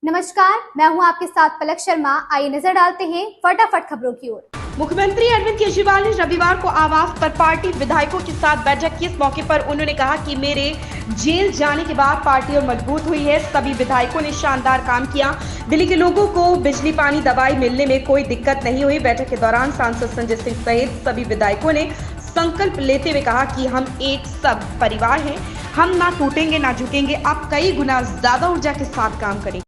नमस्कार, मैं हूं आपके साथ पलक शर्मा। आइए नजर डालते हैं फटाफट खबरों की ओर। मुख्यमंत्री अरविंद केजरीवाल ने रविवार को आवास पर पार्टी विधायकों के साथ बैठक की। इस मौके पर उन्होंने कहा कि मेरे जेल जाने के बाद पार्टी और मजबूत हुई है। सभी विधायकों ने शानदार काम किया। दिल्ली के लोगों को बिजली, पानी, दवाई मिलने में कोई दिक्कत नहीं हुई। बैठक के दौरान सांसद संजय सिंह सहित सभी विधायकों ने संकल्प लेते हुए कहा कि हम एक सब परिवार हैं, हम ना टूटेंगे ना झुकेंगे, आप कई गुना ज्यादा ऊर्जा के साथ काम करेंगे।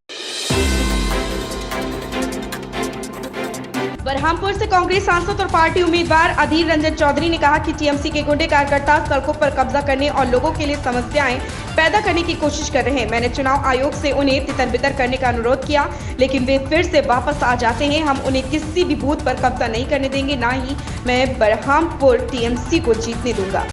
बरहामपुर से कांग्रेस सांसद और पार्टी उम्मीदवार अधीर रंजन चौधरी ने कहा कि टीएमसी के गुंडे कार्यकर्ता सड़कों पर कब्जा करने और लोगों के लिए समस्याएं पैदा करने की कोशिश कर रहे हैं। मैंने चुनाव आयोग से उन्हें तितर बितर करने का अनुरोध किया, लेकिन वे फिर से वापस आ जाते हैं। हम उन्हें किसी भी बूथ पर कब्जा नहीं करने देंगे, ना ही मैं बरहामपुर टीएमसी को जीतने दूंगा।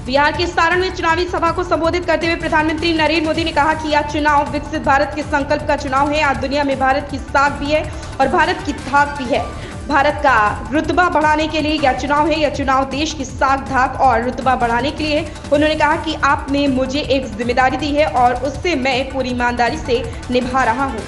बिहार के सारण में चुनावी सभा को संबोधित करते हुए प्रधानमंत्री नरेंद्र मोदी ने कहा कि यह चुनाव विकसित भारत के संकल्प का चुनाव है। आज दुनिया में भारत की साख भी है और भारत की धाक भी है। भारत का रुतबा बढ़ाने के लिए यह चुनाव है। यह चुनाव देश की साख, धाक और रुतबा बढ़ाने के लिए। उन्होंने कहा कि आपने मुझे एक जिम्मेदारी दी है और उससे मैं पूरी ईमानदारी से निभा रहा हूँ।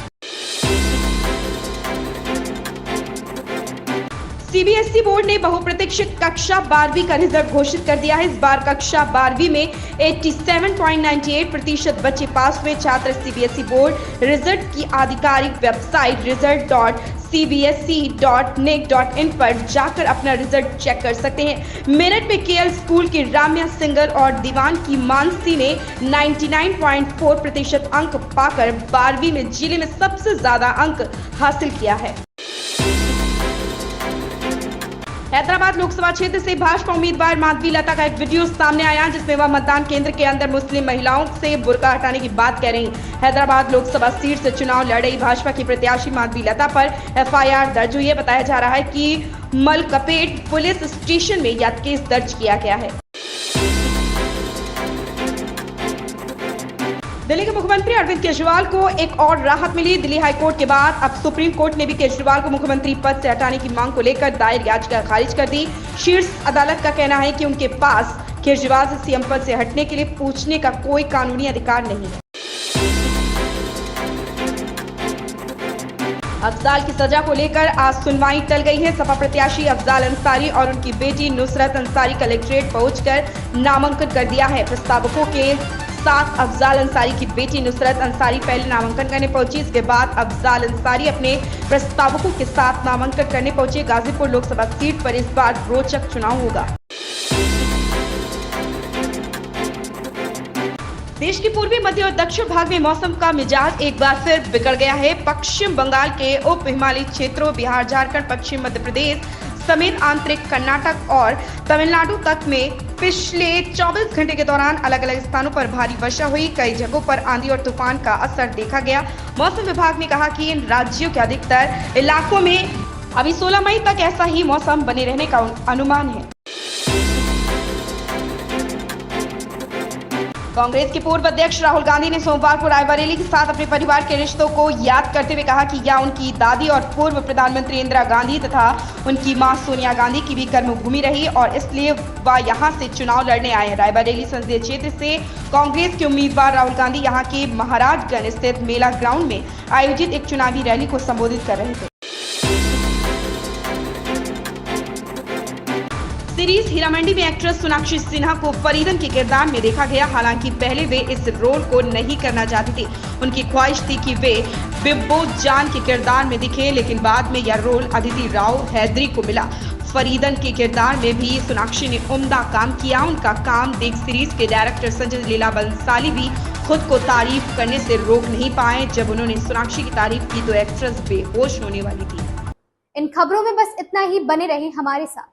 सीबीएसई बोर्ड ने बहुप्रतीक्षित कक्षा 12वीं का रिजल्ट घोषित कर दिया है। इस बार कक्षा 12वीं में 87.98% बच्चे पास हुए। छात्र सीबीएसई बोर्ड रिजल्ट की आधिकारिक वेबसाइट result.cbse.nic.in पर जाकर अपना रिजल्ट चेक कर सकते हैं। मेरठ में केएल स्कूल की राम्या सिंगर और दीवान की मानसी ने 99.4% अंक पाकर 12वीं में जिले में सबसे ज्यादा अंक हासिल किया है। हैदराबाद लोकसभा क्षेत्र से भाजपा उम्मीदवार माधवी लता का एक वीडियो सामने आया, जिसमें वह मतदान केंद्र के अंदर मुस्लिम महिलाओं से बुर्का हटाने की बात कह रही। हैदराबाद लोकसभा सीट से चुनाव लड़ रही भाजपा की प्रत्याशी माधवी लता पर एफआईआर दर्ज हुई है। बताया जा रहा है कि मलकपेट पुलिस स्टेशन में यह केस दर्ज किया गया है। दिल्ली के मुख्यमंत्री अरविंद केजरीवाल को एक और राहत मिली। दिल्ली हाईकोर्ट के बाद अब सुप्रीम कोर्ट ने भी केजरीवाल को मुख्यमंत्री पद से हटाने की मांग को लेकर दायर याचिका खारिज कर दी। शीर्ष अदालत का कहना है कि उनके पास केजरीवाल से सीएम पद से हटने के लिए पूछने का कोई कानूनी अधिकार नहीं है। अफजाल की सजा को लेकर आज सुनवाई टल गई है। सपा प्रत्याशी अफजाल अंसारी और उनकी बेटी नुसरत अंसारी कलेक्ट्रेट पहुंचकर नामांकन कर दिया है। प्रस्तावकों के साथ अफजाल अंसारी की बेटी नुसरत अंसारी पहले नामांकन करने पहुंची। इसके बाद अफजाल अंसारी अपने प्रस्तावकों के साथ नामांकन करने पहुंचे। गाजीपुर लोकसभा सीट पर इस बार रोचक चुनाव होगा। देश के पूर्वी, मध्य और दक्षिण भाग में मौसम का मिजाज एक बार फिर बिगड़ गया है। पश्चिम बंगाल के उप हिमालयी क्षेत्रों, बिहार, झारखंड, पश्चिम मध्य प्रदेश समेत आंतरिक कर्नाटक और तमिलनाडु तक में पिछले 24 घंटे के दौरान अलग अलग स्थानों पर भारी वर्षा हुई। कई जगहों पर आंधी और तूफान का असर देखा गया। मौसम विभाग ने कहा कि इन राज्यों के अधिकतर इलाकों में अभी 16 मई तक ऐसा ही मौसम बने रहने का अनुमान है। कांग्रेस के पूर्व अध्यक्ष राहुल गांधी ने सोमवार को रायबरेली के साथ अपने परिवार के रिश्तों को याद करते हुए कहा कि यह उनकी दादी और पूर्व प्रधानमंत्री इंदिरा गांधी तथा उनकी मां सोनिया गांधी की भी कर्मभूमि रही और इसलिए वह यहां से चुनाव लड़ने आए हैं। रायबरेली संसदीय क्षेत्र से कांग्रेस के उम्मीदवार राहुल गांधी यहां के महाराजगंज स्थित मेला ग्राउंड में आयोजित एक चुनावी रैली को संबोधित कर रहे थे। सीरीज हीरा मंडी में एक्ट्रेस सोनाक्षी सिन्हा को फरीदन के किरदार में देखा गया। हालांकि पहले वे इस रोल को नहीं करना चाहती थी। उनकी ख्वाहिश थी कि वे बिब्बो जान के किरदार में दिखे, लेकिन बाद में यह रोल अदिति राव हैदरी को मिला। फरीदन के किरदार में भी सोनाक्षी ने उम्दा काम किया। उनका काम देख सीरीज के डायरेक्टर संजय लीला बंसाली भी खुद को तारीफ करने से रोक नहीं पाए। जब उन्होंने सोनाक्षी की तारीफ की तो एक्ट्रेस बेहोश होने वाली थी। इन खबरों में बस इतना ही। बने रहे हमारे साथ।